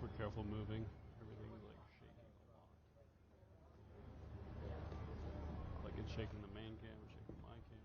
super careful moving. Everything is like shaking a lot. Like it's shaking the main cam, it's shaking my cam.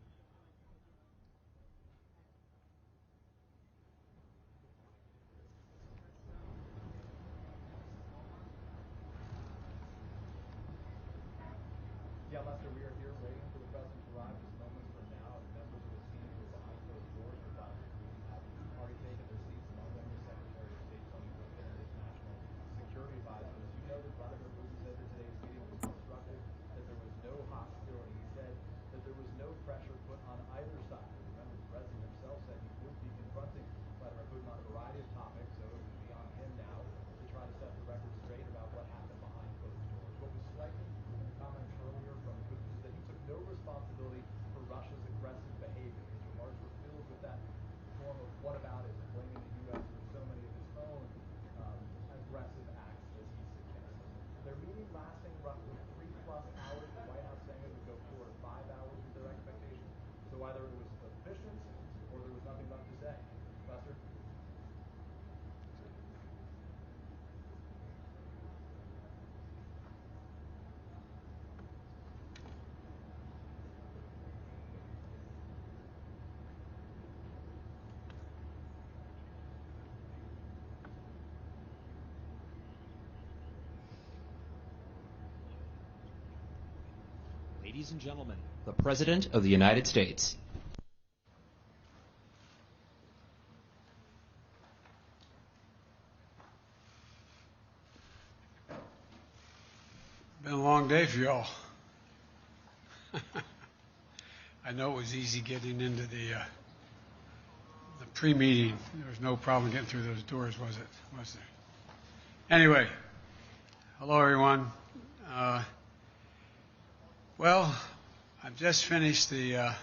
Yeah, Lester, we are here waiting for the president to arrive just moments from now, and members of his team who are behind closed doors for Vladimir Putin have already taken their seats, among them the Secretary of State Tony Blinken and his national security advisor. As you noted, Vladimir Putin said that today's meeting was constructive, that there was no hostility. He said that there was no pressure put on either side. Remember, the president himself said he would be confronting Vladimir Putin on a variety of topics, so it would be on him now to try to set the record straight about what happened behind closed doors. What was striking in the comments earlier from Putin is that he took no responsibility for Russia's aggressive behavior. His remarks were filled with that form of whataboutism, blaming the U.S. for so many of his own aggressive acts, as he suggested. Their meeting lasting roughly 3+ hours, the White House saying it would go 4 to 5 hours with their expectation. So either it was efficient or there was nothing left to say. Lester? Ladies and gentlemen, the President of the United States. Been a long day for y'all. I know it was easy getting into the pre-meeting. There was no problem getting through those doors, was it? Was there? Anyway, hello everyone. Well, I've just finished the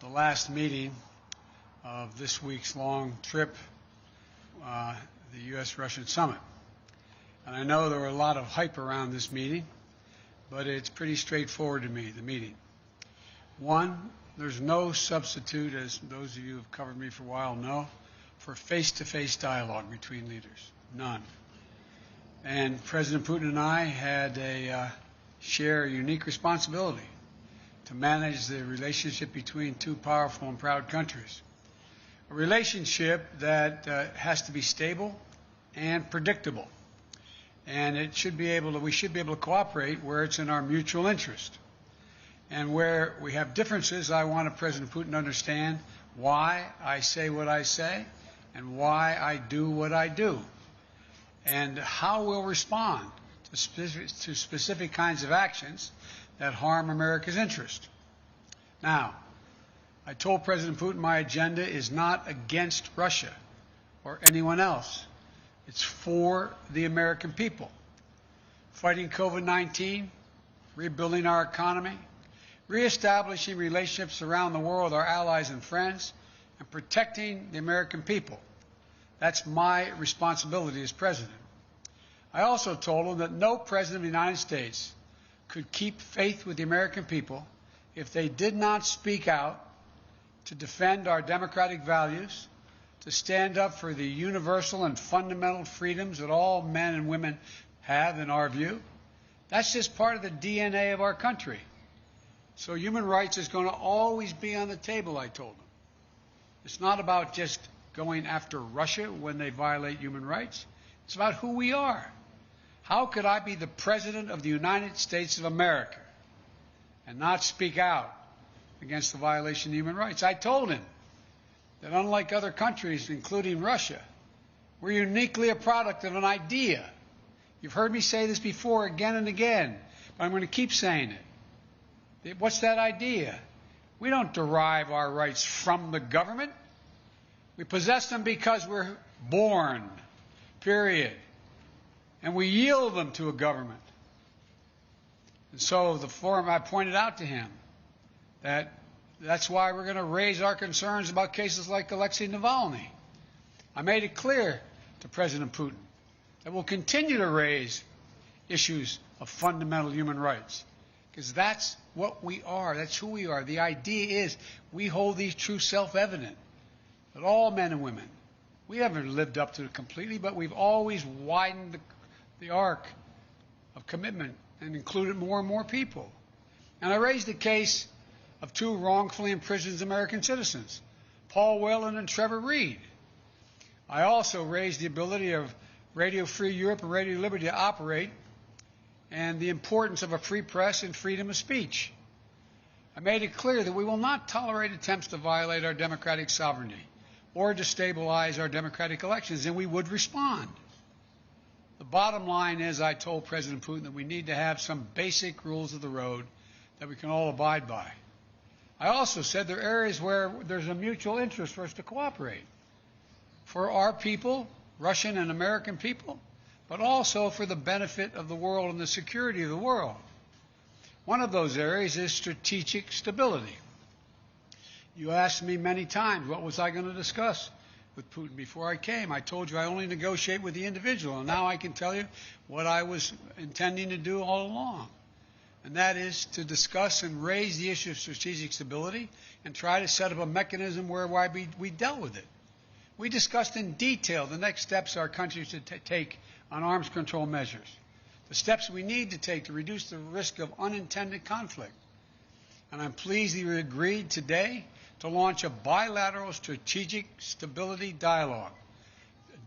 last meeting of this week's long trip, the U.S.-Russian summit. And I know there were a lot of hype around this meeting, but it's pretty straightforward to me, the meeting. One, there's no substitute, as those of you who have covered me for a while know, for face-to-face dialogue between leaders. None. And President Putin and I had share a unique responsibility to manage the relationship between two powerful and proud countries. A relationship that has to be stable and predictable. And we should be able to cooperate where it's in our mutual interest. And where we have differences, I want President Putin to understand why I say what I say and why I do what I do, and how we'll respond to specific kinds of actions that harm America's interest. Now, I told President Putin my agenda is not against Russia or anyone else. It's for the American people. Fighting COVID-19, rebuilding our economy, reestablishing relationships around the world with our allies and friends, and protecting the American people. That's my responsibility as president. I also told him that no president of the United States could keep faith with the American people if they did not speak out to defend our democratic values, to stand up for the universal and fundamental freedoms that all men and women have, in our view. That's just part of the DNA of our country. So human rights is going to always be on the table, I told him. It's not about just going after Russia when they violate human rights. It's about who we are. How could I be the President of the United States of America and not speak out against the violation of human rights? I told him that unlike other countries, including Russia, we're uniquely a product of an idea. You've heard me say this before again and again, but I'm going to keep saying it. What's that idea? We don't derive our rights from the government. We possess them because we're born, period. And we yield them to a government. And so the forum, I pointed out to him that that's why we're going to raise our concerns about cases like Alexei Navalny. I made it clear to President Putin that we'll continue to raise issues of fundamental human rights, because that's what we are. That's who we are. The idea is we hold these truths self-evident, that all men and women, We haven't lived up to it completely, but we've always widened the arc of commitment and included more and more people. And I raised the case of two wrongfully imprisoned American citizens, Paul Whelan and Trevor Reed. I also raised the ability of Radio Free Europe and Radio Liberty to operate and the importance of a free press and freedom of speech. I made it clear that we will not tolerate attempts to violate our democratic sovereignty or destabilize our democratic elections, and we would respond. The bottom line is, I told President Putin that we need to have some basic rules of the road that we can all abide by. I also said there are areas where there's a mutual interest for us to cooperate. For our people, Russian and American people, but also for the benefit of the world and the security of the world. One of those areas is strategic stability. You asked me many times, what was I going to discuss with Putin before I came? I told you I only negotiate with the individual, and now I can tell you what I was intending to do all along. And that is to discuss and raise the issue of strategic stability and try to set up a mechanism whereby we dealt with it. We discussed in detail the next steps our country should take on arms control measures, the steps we need to take to reduce the risk of unintended conflict. And I'm pleased that you agreed today to launch a bilateral strategic stability dialogue.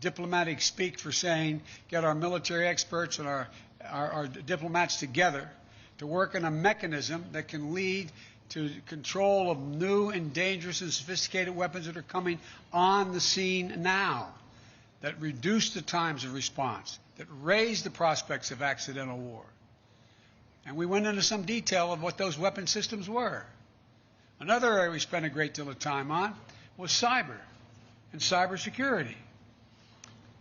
Diplomatic speak for saying get our military experts and our diplomats together to work on a mechanism that can lead to control of new and dangerous and sophisticated weapons that are coming on the scene now, that reduce the times of response, that raise the prospects of accidental war. And we went into some detail of what those weapon systems were. Another area we spent a great deal of time on was cyber and cybersecurity.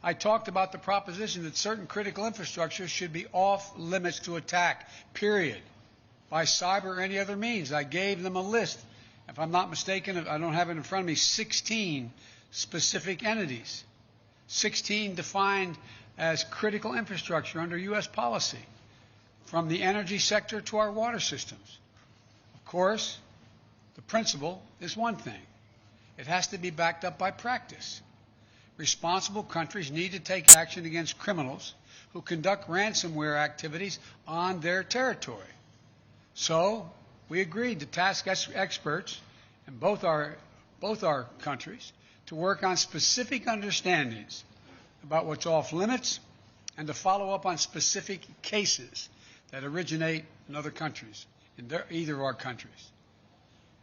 I talked about the proposition that certain critical infrastructure should be off limits to attack, period, by cyber or any other means. I gave them a list. If I'm not mistaken, I don't have it in front of me, 16 specific entities, 16 defined as critical infrastructure under U.S. policy, from the energy sector to our water systems. Of course, the principle is one thing. It has to be backed up by practice. Responsible countries need to take action against criminals who conduct ransomware activities on their territory. So we agreed to task experts in both our countries to work on specific understandings about what's off limits and to follow up on specific cases that originate in other countries, in either of our countries.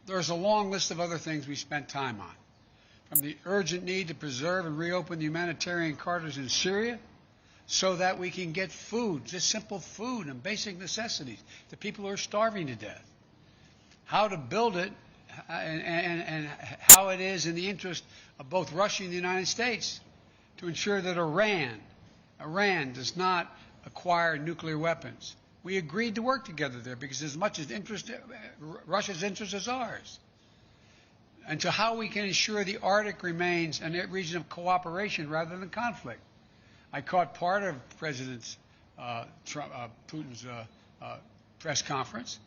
There's a long list of other things we spent time on, from the urgent need to preserve and reopen the humanitarian corridors in Syria so that we can get food, just simple food and basic necessities, to people who are starving to death. How to build it and how it is in the interest of both Russia and the United States to ensure that Iran does not acquire nuclear weapons. We agreed to work together there because as much as Russia's interest is ours. And to how we can ensure the Arctic remains a region of cooperation rather than conflict. I caught part of President Putin's press conference,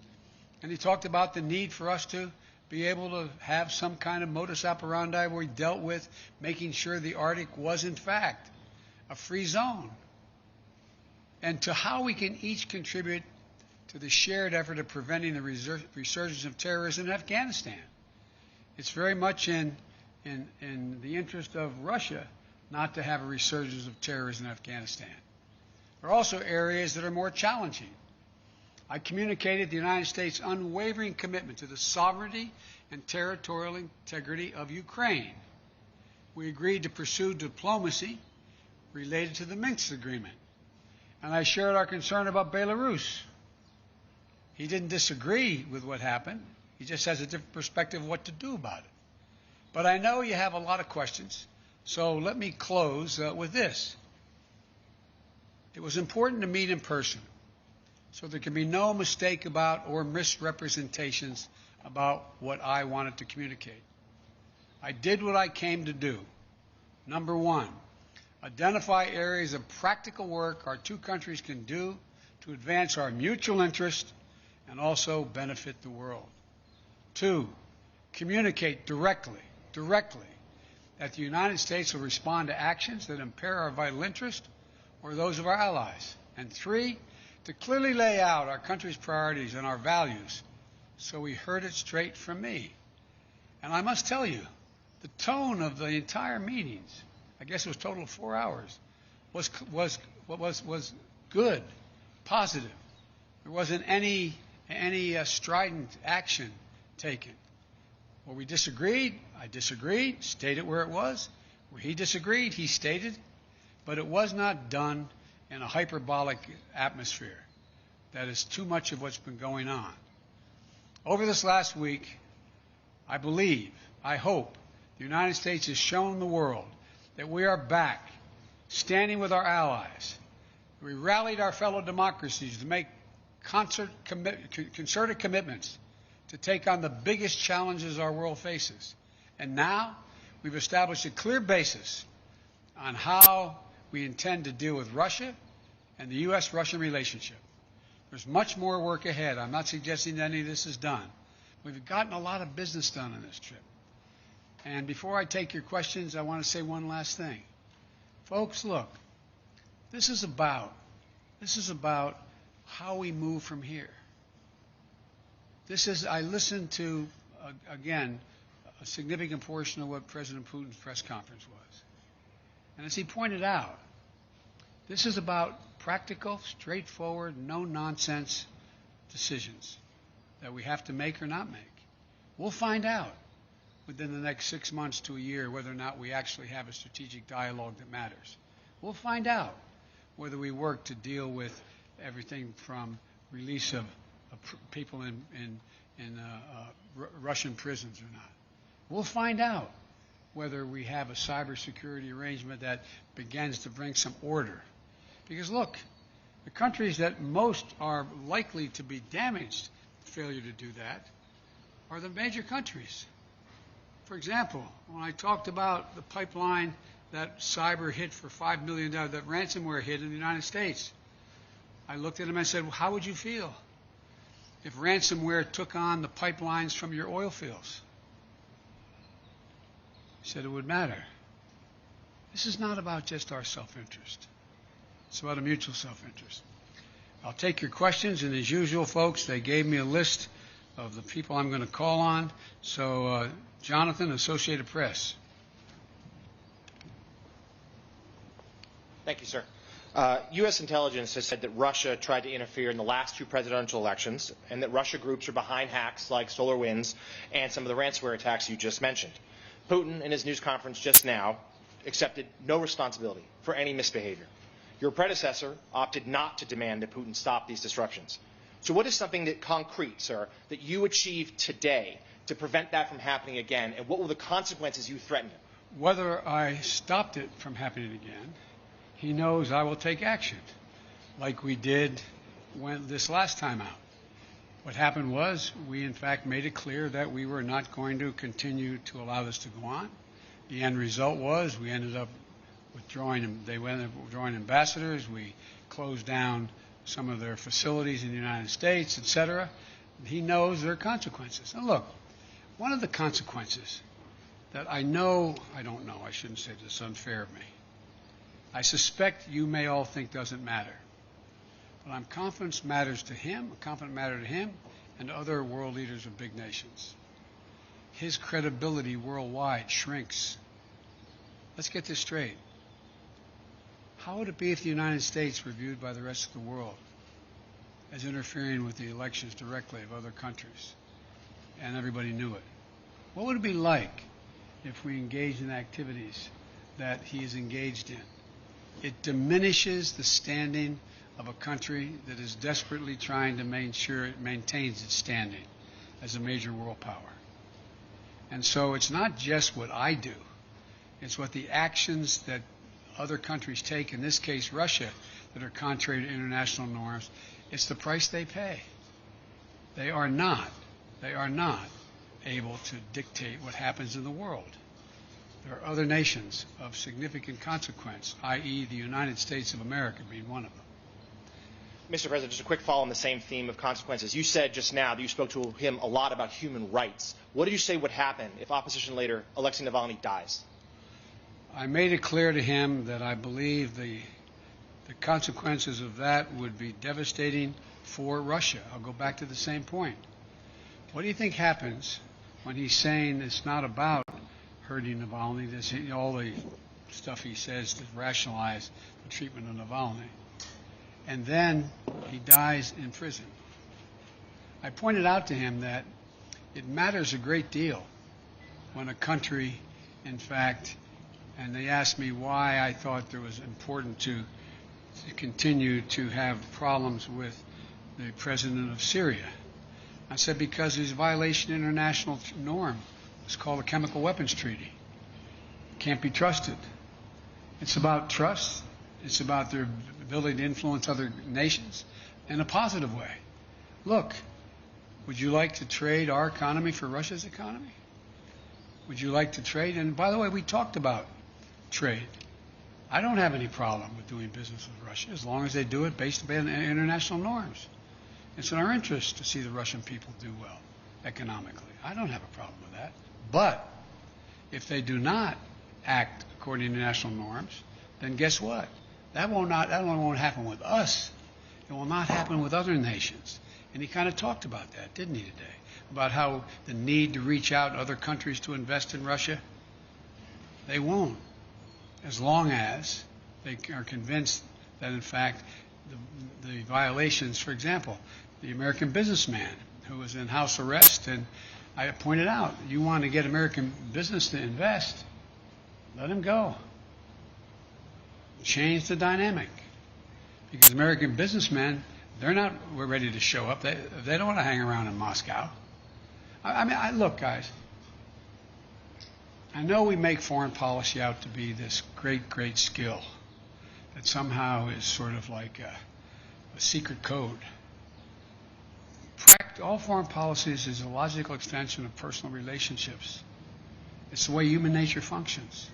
and he talked about the need for us to be able to have some kind of modus operandi where we dealt with making sure the Arctic was, in fact, a free zone. And to how we can each contribute to the shared effort of preventing the resurgence of terrorism in Afghanistan. It's very much in the interest of Russia not to have a resurgence of terrorism in Afghanistan. There are also areas that are more challenging. I communicated the United States' unwavering commitment to the sovereignty and territorial integrity of Ukraine. We agreed to pursue diplomacy related to the Minsk agreement. And I shared our concern about Belarus. He didn't disagree with what happened. He just has a different perspective of what to do about it. But I know you have a lot of questions, so let me close with this. It was important to meet in person, so there can be no mistake about or misrepresentations about what I wanted to communicate. I did what I came to do. Number one, identify areas of practical work our two countries can do to advance our mutual interest and also benefit the world. Two, communicate directly that the United States will respond to actions that impair our vital interest or those of our allies. And 3, to clearly lay out our country's priorities and our values. So we heard it straight from me. And I must tell you, the tone of the entire meetings, I guess it was a total of 4 hours, was good, positive. There wasn't any strident action taken. Where we disagreed, I disagreed, stated where it was. Where he disagreed, he stated. But it was not done in a hyperbolic atmosphere. That is too much of what's been going on. Over this last week, I believe, I hope, the United States has shown the world that we are back, standing with our allies. We rallied our fellow democracies to make concerted commitments to take on the biggest challenges our world faces. And now we've established a clear basis on how we intend to deal with Russia and the U.S.-Russian relationship. There's much more work ahead. I'm not suggesting that any of this is done. We've gotten a lot of business done on this trip. And before I take your questions, I want to say one last thing. Folks, look, this is about how we move from here. I listened to, again, a significant portion of what President Putin's press conference was. And as he pointed out, this is about practical, straightforward, no-nonsense decisions that we have to make or not make. We'll find out within the next 6 months to a year whether or not we actually have a strategic dialogue that matters. We'll find out whether we work to deal with everything from release of people in Russian prisons or not. We'll find out whether we have a cybersecurity arrangement that begins to bring some order. Because look, the countries that most are likely to be damaged failure to do that are the major countries. For example, when I talked about the pipeline that cyber hit for $5 million, that ransomware hit in the United States, I looked at him and I said, well, how would you feel if ransomware took on the pipelines from your oil fields? He said it would matter. This is not about just our self-interest. It's about a mutual self-interest. I'll take your questions, and as usual, folks, they gave me a list of the people I'm going to call on. So, Jonathan, Associated Press. Thank you, sir. U.S. intelligence has said that Russia tried to interfere in the last 2 presidential elections and that Russia groups are behind hacks like SolarWinds and some of the ransomware attacks you just mentioned. Putin, in his news conference just now, accepted no responsibility for any misbehavior. Your predecessor opted not to demand that Putin stop these disruptions. So what is something that concrete, sir, that you achieved today to prevent that from happening again, and what were the consequences you threatened him? Whether I stopped it from happening again, he knows I will take action, like we did this last time out. What happened was we, in fact, made it clear that we were not going to continue to allow this to go on. The end result was we ended up withdrawing, they ended up withdrawing ambassadors. We closed down some of their facilities in the United States, etc. He knows there are consequences. And look, one of the consequences that I don't know, I shouldn't say this, unfair of me. I suspect you may all think doesn't matter. But I'm confident matters to him, I'm confident matter to him and to other world leaders of big nations. His credibility worldwide shrinks. Let's get this straight. How would it be if the United States were viewed by the rest of the world as interfering with the elections directly of other countries and everybody knew it? What would it be like if we engaged in activities that he is engaged in? It diminishes the standing of a country that is desperately trying to make sure it maintains its standing as a major world power. And so it's not just what I do. It's what the actions that other countries take, in this case Russia, that are contrary to international norms. It's the price they pay. They are not able to dictate what happens in the world. There are other nations of significant consequence, i.e. the United States of America being one of them. Mr. President, just a quick follow on the same theme of consequences. You said just now that you spoke to him a lot about human rights. What did you say would happen if opposition leader Alexei Navalny dies? I made it clear to him that I believe the consequences of that would be devastating for Russia. I'll go back to the same point. What do you think happens when he's saying it's not about hurting Navalny, all the stuff he says to rationalize the treatment of Navalny, and then he dies in prison? I pointed out to him that it matters a great deal when a country, in fact, and they asked me why I thought it was important to continue to have problems with the president of Syria. I said because he's a violation of international norm. It's called the Chemical Weapons Treaty. Can't be trusted. It's about trust. It's about their ability to influence other nations in a positive way. Look, would you like to trade our economy for Russia's economy? Would you like to trade? And by the way, we talked about trade. I don't have any problem with doing business with Russia as long as they do it based on international norms. It's in our interest to see the Russian people do well economically. I don't have a problem with that. But if they do not act according to international norms, then guess what? That won't happen with us. It will not happen with other nations. And he kind of talked about that, didn't he, today? About how the need to reach out to other countries to invest in Russia. They won't, as long as they are convinced that, in fact, the violations, for example, the American businessman who was in house arrest, and I pointed out, you want to get American business to invest, let him go. Change the dynamic. Because American businessmen, we're ready to show up. They don't want to hang around in Moscow. Look, guys, I know we make foreign policy out to be this great, great skill that somehow is sort of like a secret code. All foreign policies is a logical extension of personal relationships. It's the way human nature functions.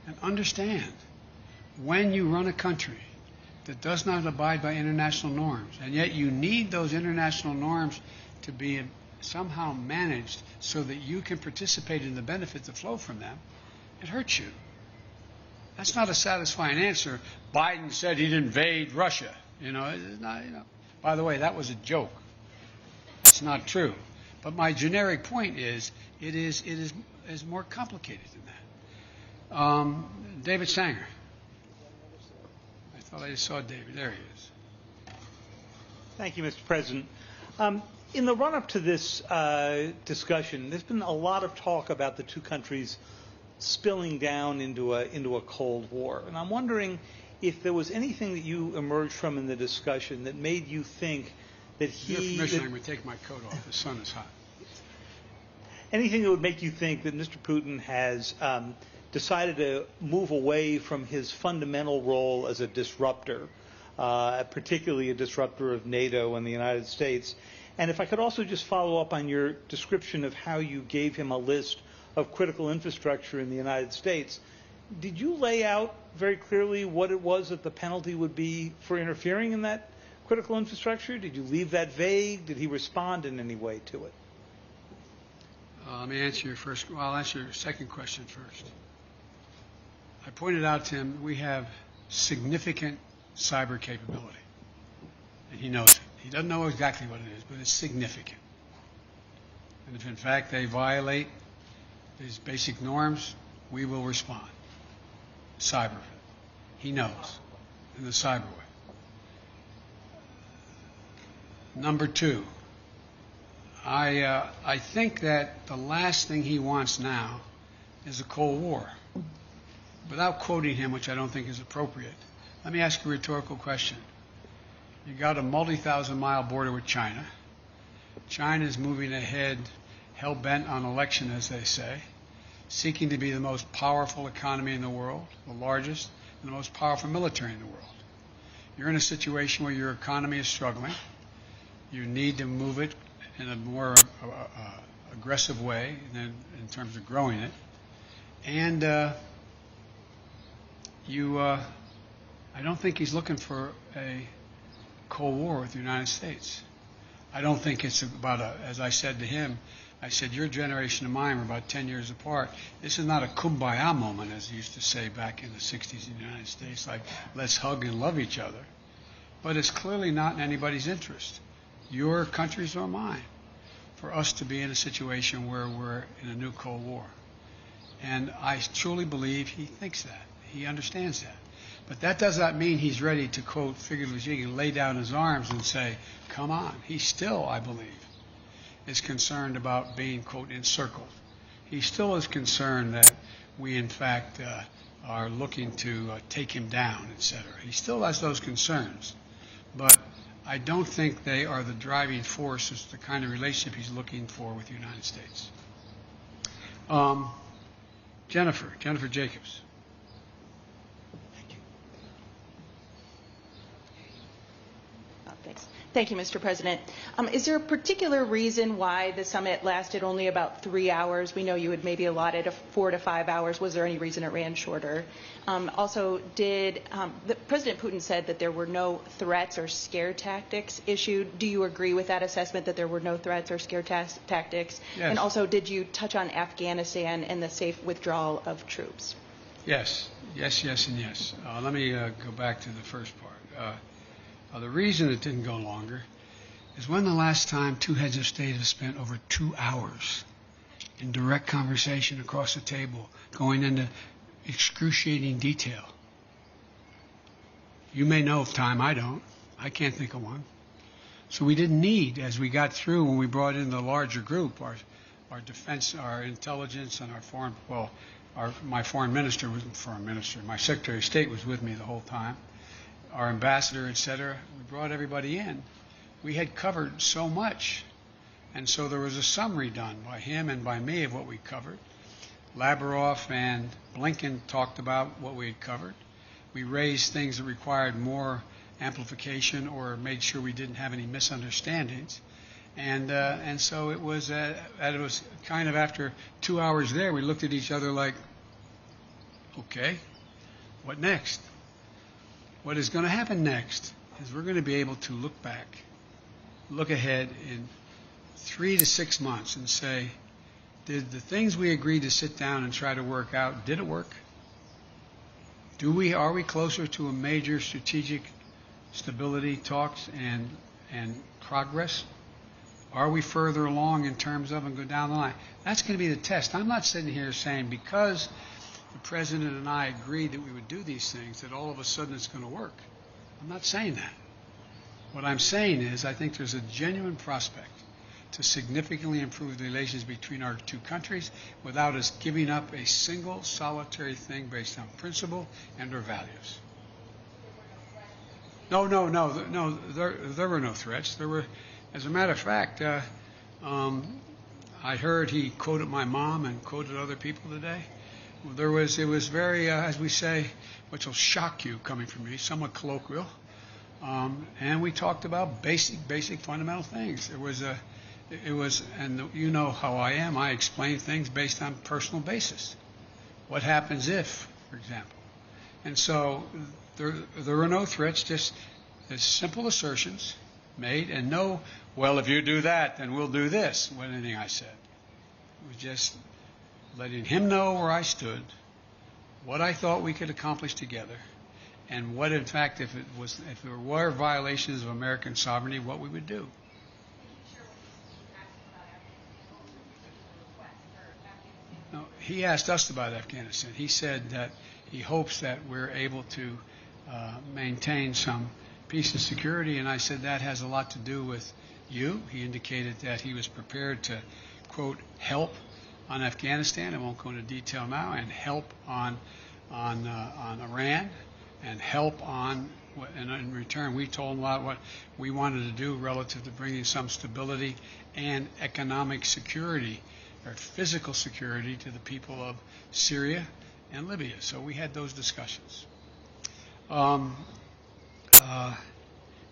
And understand, when you run a country that does not abide by international norms, and yet you need those international norms to be somehow managed so that you can participate in the benefits that flow from them, it hurts you. That's not a satisfying answer. Biden said he'd invade Russia. It's not, By the way, that was a joke. It's not true. But my generic point is, it is more complicated than that. David Sanger. I thought I just saw David. There he is. Thank you, Mr. President. In the run-up to this discussion, there's been a lot of talk about the two countries spilling down into a Cold War. And I'm wondering if there was anything that you emerged from in the discussion that made you think that he... With your permission, I'm going to take my coat off. The sun is hot. Anything that would make you think that Mr. Putin has decided to move away from his fundamental role as a disruptor, particularly a disruptor of NATO and the United States. And if I could also just follow up on your description of how you gave him a list of critical infrastructure in the United States, did you lay out very clearly what it was that the penalty would be for interfering in that critical infrastructure? Did you leave that vague? Did he respond in any way to it? Let me answer your first. Well, I'll answer your second question first. I pointed out to him we have significant cyber capability, and he knows it. He doesn't know exactly what it is, but it's significant. And if, in fact, they violate these basic norms, we will respond. Cyber. He knows, in the cyber way. Number two, I think that the last thing he wants now is a Cold War. Without quoting him, which I don't think is appropriate, let me ask you a rhetorical question. You got a multi-thousand-mile border with China. China is moving ahead, hell-bent on election, as they say, seeking to be the most powerful economy in the world, the largest, and the most powerful military in the world. You're in a situation where your economy is struggling. You need to move it in a more aggressive way than in terms of growing it. And I don't think he's looking for a Cold War with the United States. I don't think it's about, as I said to him, I said, your generation and mine were about 10 years apart. This is not a kumbaya moment, as they used to say back in the 60s in the United States, like, let's hug and love each other. But it's clearly not in anybody's interest, your country's or mine, for us to be in a situation where we're in a new Cold War. And I truly believe he thinks that. He understands that. But that does not mean he's ready to, quote, figuratively speaking, lay down his arms and say, come on. He still, I believe, is concerned about being, quote, encircled. He still is concerned that we, in fact, are looking to take him down, etc. He still has those concerns. But I don't think they are the driving force as the kind of relationship he's looking for with the United States. Jennifer Jacobs. Thank you, Mr. President. Is there a particular reason why the summit lasted only about 3 hours? We know you had maybe allotted 4 to 5 hours. Was there any reason it ran shorter? Also, President Putin said that there were no threats or scare tactics issued. Do you agree with that assessment, that there were no threats or scare tactics? Yes. And also, did you touch on Afghanistan and the safe withdrawal of troops? Yes, and yes. Let me go back to the first part. The reason it didn't go longer is when the last time two heads of state have spent over 2 hours in direct conversation across the table, going into excruciating detail. You may know of time, I don't. I can't think of one. So we didn't need, as we got through when we brought in the larger group, our defense, our intelligence, and our foreign, my foreign minister wasn't foreign minister, my Secretary of State was with me the whole time. Our ambassador, etc. We brought everybody in. We had covered so much. And so there was a summary done by him and by me of what we covered. Lavrov and Blinken talked about what we had covered. We raised things that required more amplification or made sure we didn't have any misunderstandings. And so it was kind of after 2 hours there, we looked at each other like, okay, what next? What is going to happen next is we're going to be able to look back, look ahead in 3 to 6 months and say, did the things we agreed to sit down and try to work out, did it work? Are we closer to a major strategic stability talks and progress? Are we further along in terms of and go down the line? That's going to be the test. I'm not sitting here saying because the President and I agreed that we would do these things, that all of a sudden it's going to work. I'm not saying that. What I'm saying is I think there's a genuine prospect to significantly improve the relations between our two countries without us giving up a single solitary thing based on principle and our values. No, there were no threats. There were, as a matter of fact, I heard he quoted my mom and quoted other people today. It was very, as we say, which will shock you coming from me, somewhat colloquial. And we talked about basic fundamental things. And you know how I am. I explain things based on personal basis. What happens if, for example. And so there were no threats, just simple assertions made, and no, well, if you do that, then we'll do this, with anything I said. It was just letting him know where I stood, what I thought we could accomplish together, and what, in fact, if there were violations of American sovereignty, what we would do. No, he asked us about Afghanistan. He said that he hopes that we're able to maintain some peace and security, and I said that has a lot to do with you. He indicated that he was prepared to, quote, help on Afghanistan. I won't go into detail now, and help on Iran, and help on, and in return we told him a lot what we wanted to do relative to bringing some stability and economic security or physical security to the people of Syria and Libya. So we had those discussions.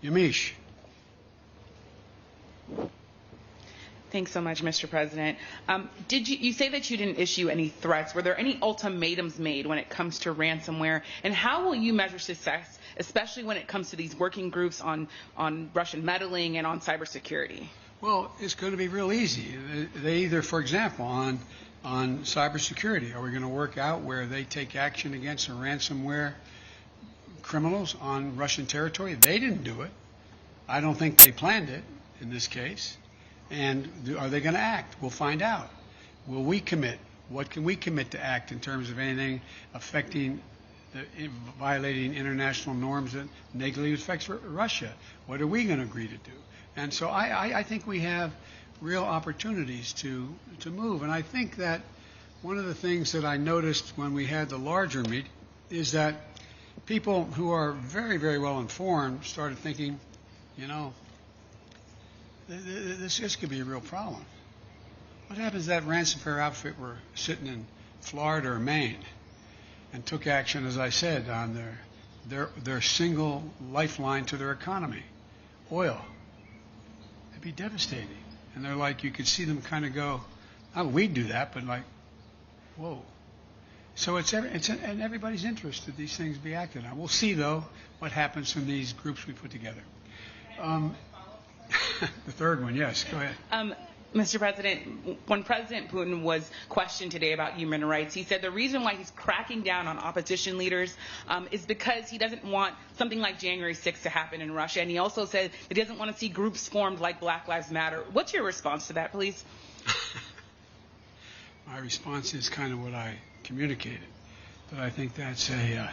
Yamish. Thanks so much, Mr. President. You say that you didn't issue any threats? Were there any ultimatums made when it comes to ransomware? And how will you measure success, especially when it comes to these working groups on Russian meddling and on cybersecurity? Well, it's going to be real easy. They either, for example, on cybersecurity, are we going to work out where they take action against the ransomware criminals on Russian territory? They didn't do it. I don't think they planned it in this case. And are they going to act? We'll find out. Will we commit? What can we commit to act in terms of anything affecting, violating international norms that negatively affects Russia? What are we going to agree to do? And so I think we have real opportunities to move. And I think that one of the things that I noticed when we had the larger meet is that people who are very, very well informed started thinking, you know, this could be a real problem. What happens if that ransomware outfit were sitting in Florida or Maine and took action, as I said, on their single lifeline to their economy, oil? It'd be devastating. And they're like, you could see them kind of go, oh, we'd do that, but like, whoa. So it's in everybody's interest that these things be acted on. We'll see, though, what happens from these groups we put together. The third one, yes, go ahead. Mr. President, when President Putin was questioned today about human rights, he said the reason why he's cracking down on opposition leaders is because he doesn't want something like January 6th to happen in Russia. And he also said that he doesn't want to see groups formed like Black Lives Matter. What's your response to that, please? My response is kind of what I communicated, but I think that's a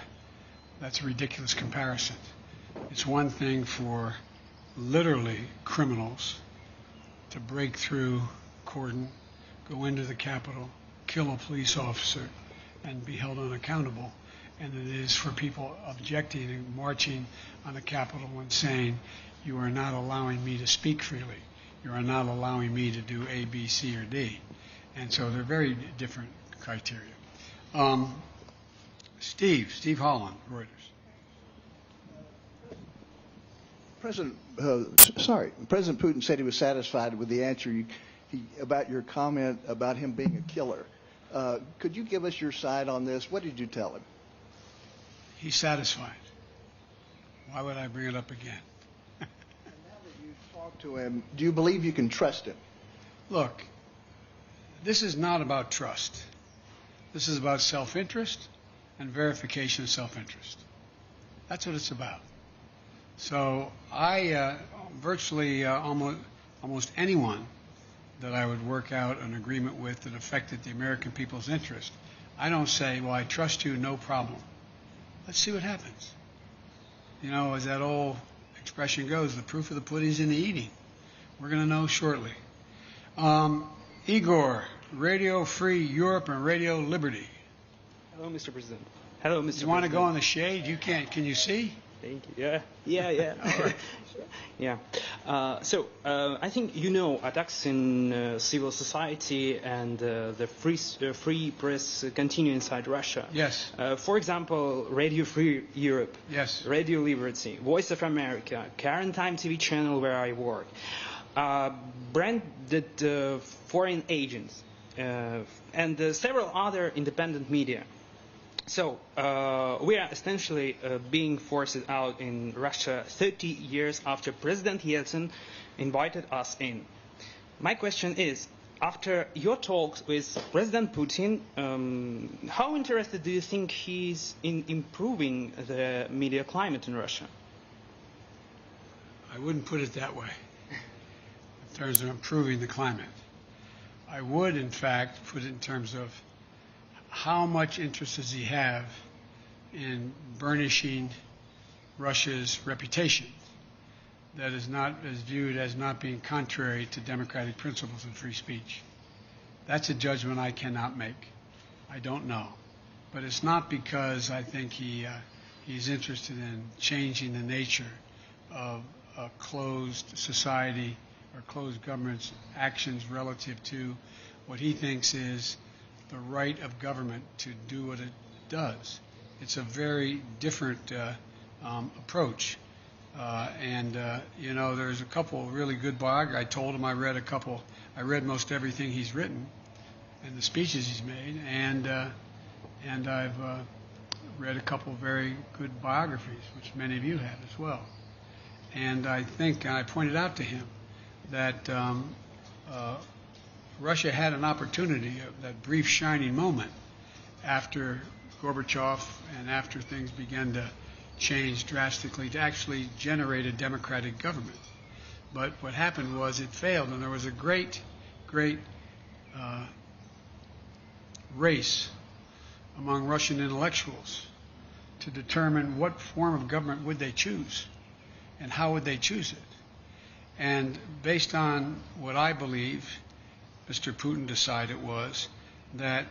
ridiculous comparison. It's one thing for literally criminals to break through cordon, go into the Capitol, kill a police officer, and be held unaccountable. And it is for people objecting and marching on the Capitol and saying, you are not allowing me to speak freely. You are not allowing me to do A, B, C, or D. And so they're very different criteria. Steve Holland, Reuters. President Putin said he was satisfied with the answer about your comment about him being a killer. Could you give us your side on this? What did you tell him? He's satisfied. Why would I bring it up again? And now that you've talked to him, do you believe you can trust him? Look, this is not about trust. This is about self-interest and verification of self-interest. That's what it's about. So I virtually almost anyone that I would work out an agreement with that affected the American people's interest, I don't say, well, I trust you, no problem. Let's see what happens. You know, as that old expression goes, the proof of the pudding's in the eating. We're going to know shortly. Igor, Radio Free Europe and Radio Liberty. Hello, Mr. President. Hello, Mr. President. You want to go in the shade? You can't. Can you see? Thank you. Yeah. Yeah. So I think you know attacks in civil society and the free press continue inside Russia. Yes. For example, Radio Free Europe. Yes. Radio Liberty, Voice of America, Current Time TV channel where I work, branded foreign agents, and several other independent media. So we are essentially being forced out in Russia 30 years after President Yeltsin invited us in. My question is, after your talks with President Putin, how interested do you think he's in improving the media climate in Russia? I wouldn't put it that way, in terms of improving the climate. I would, in fact, put it in terms of how much interest does he have in burnishing Russia's reputation that is viewed as not being contrary to democratic principles and free speech. That's a judgment I cannot make. I don't know. But it's not because I think he's interested in changing the nature of a closed society or closed government's actions relative to what he thinks is the right of government to do what it does. It's a very different approach. You know, there's a couple of really good biographies. I told him I read most everything he's written and the speeches he's made, and I've read a couple of very good biographies, which many of you have as well. And I think, and I pointed out to him, that Russia had an opportunity, that brief shining moment after Gorbachev and after things began to change drastically, to actually generate a democratic government. But what happened was it failed, and there was a great race among Russian intellectuals to determine what form of government would they choose and how would they choose it. And based on what I believe Mr. Putin decided was that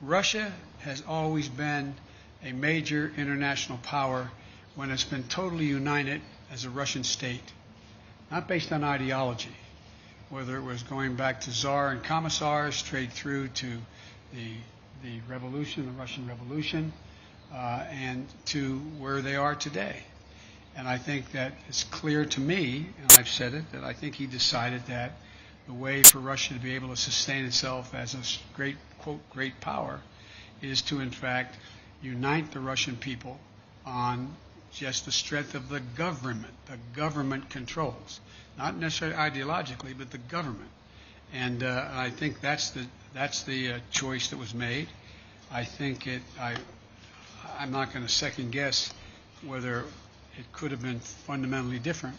Russia has always been a major international power when it's been totally united as a Russian state, not based on ideology, whether it was going back to Tsar and Commissars straight through to the revolution, the Russian Revolution, and to where they are today. And I think that it's clear to me, and I've said it, that I think he decided that the way for Russia to be able to sustain itself as a great, quote, great power is to, in fact, unite the Russian people on just the strength of the government. The government controls, not necessarily ideologically, but the government. And I think that's the choice that was made. I think I'm not going to second guess whether it could have been fundamentally different,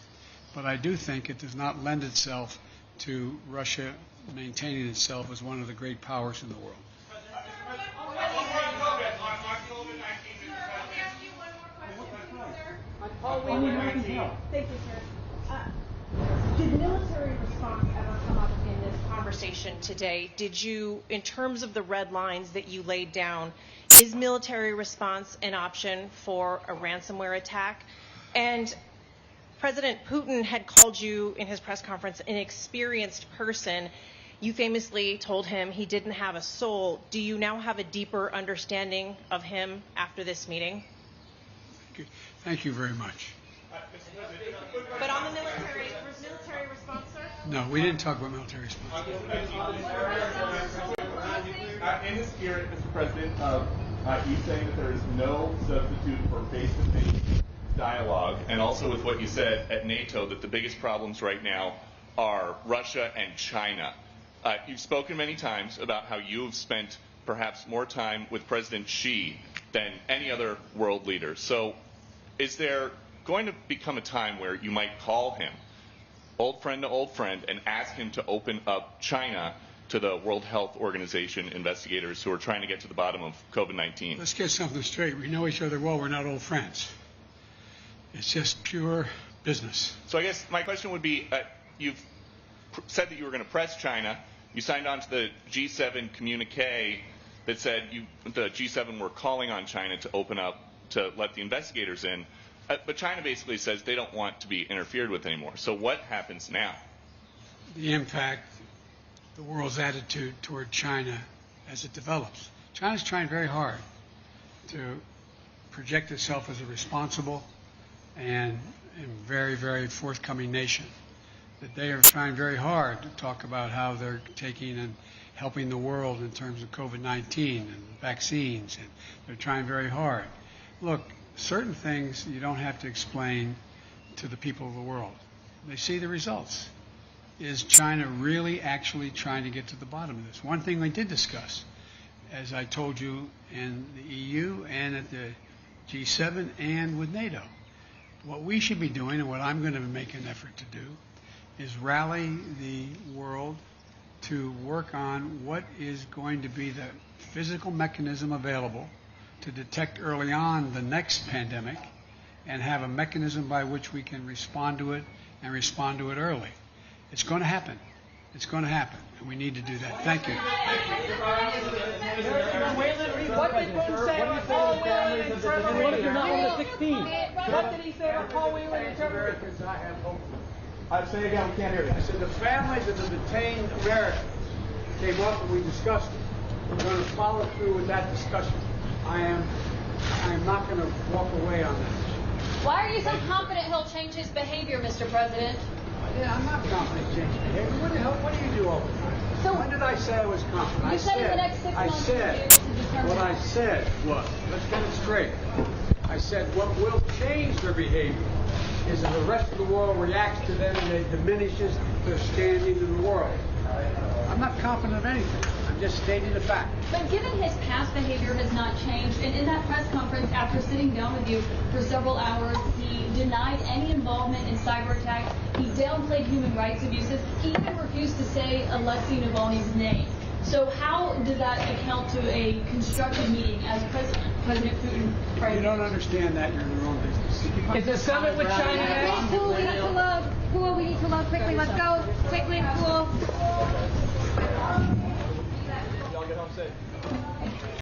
but I do think it does not lend itself to Russia maintaining itself as one of the great powers in the world. Thank you, sir. Did military response ever come up in this conversation today? Did you, in terms of the red lines that you laid down, is military response an option for a ransomware attack? And President Putin had called you in his press conference an experienced person. You famously told him he didn't have a soul. Do you now have a deeper understanding of him after this meeting? Thank you very much. But on the military response, sir? No, we didn't talk about military response. In the spirit, Mr. President, of you saying that there is no substitute for face-to-face dialogue, and also with what you said at NATO, that the biggest problems right now are Russia and China. You've spoken many times about how you have spent perhaps more time with President Xi than any other world leader. So is there going to become a time where you might call him, old friend to old friend, and ask him to open up China to the World Health Organization investigators who are trying to get to the bottom of COVID-19? Let's get something straight. We know each other well. We're not old friends. It's just pure business. So I guess my question would be, you've said that you were going to press China. You signed on to the G7 communique that said the G7 were calling on China to open up, to let the investigators in. But China basically says they don't want to be interfered with anymore. So what happens now? The impact, the world's attitude toward China as it develops. China's trying very hard to project itself as a responsible and very, very forthcoming nation. That they are trying very hard to talk about how they're taking and helping the world in terms of COVID-19 and vaccines, and they're trying very hard. Look, certain things you don't have to explain to the people of the world. They see the results. Is China really actually trying to get to the bottom of this? One thing they did discuss, as I told you, in the EU and at the G7 and with NATO. What we should be doing, and what I'm going to make an effort to do, is rally the world to work on what is going to be the physical mechanism available to detect early on the next pandemic and have a mechanism by which we can respond to it and respond to it early. It's going to happen. It's going to happen, and we need to do that. Thank you. What did Putin say about Paul Whelan and Trevor What if you're not one of the 16? What did he say about Paul Whelan and Trevor Americans, I have hope. I say again, we can't hear you. I said the families of the detained Americans came up and we discussed it. We're going to follow through with that discussion. I am not going to walk away on that. Why are you so confident he'll change his behavior, Mr. President? Yeah, I'm not confident in changing behavior. What the hell? What do you do all the time? So when did I say I was confident? You said in the next 6 months you'll be able to determine. What I said was, let's get it straight. I said what will change their behavior is that the rest of the world reacts to them and it diminishes their standing in the world. I'm not confident of anything. I'm just stating the fact. But given his past behavior has not changed, and in that press conference after sitting down with you for several hours, he denied any involvement in cyber attacks. He downplayed human rights abuses. He even refused to say Alexei Navalny's name. So how does that account to a constructive meeting as President Putin? You don't understand that. You're in your own business. It's a summit with China. Cool, we need to load. Cool, we need to load quickly. Let's go. Quickly, cool. Y'all get home safe.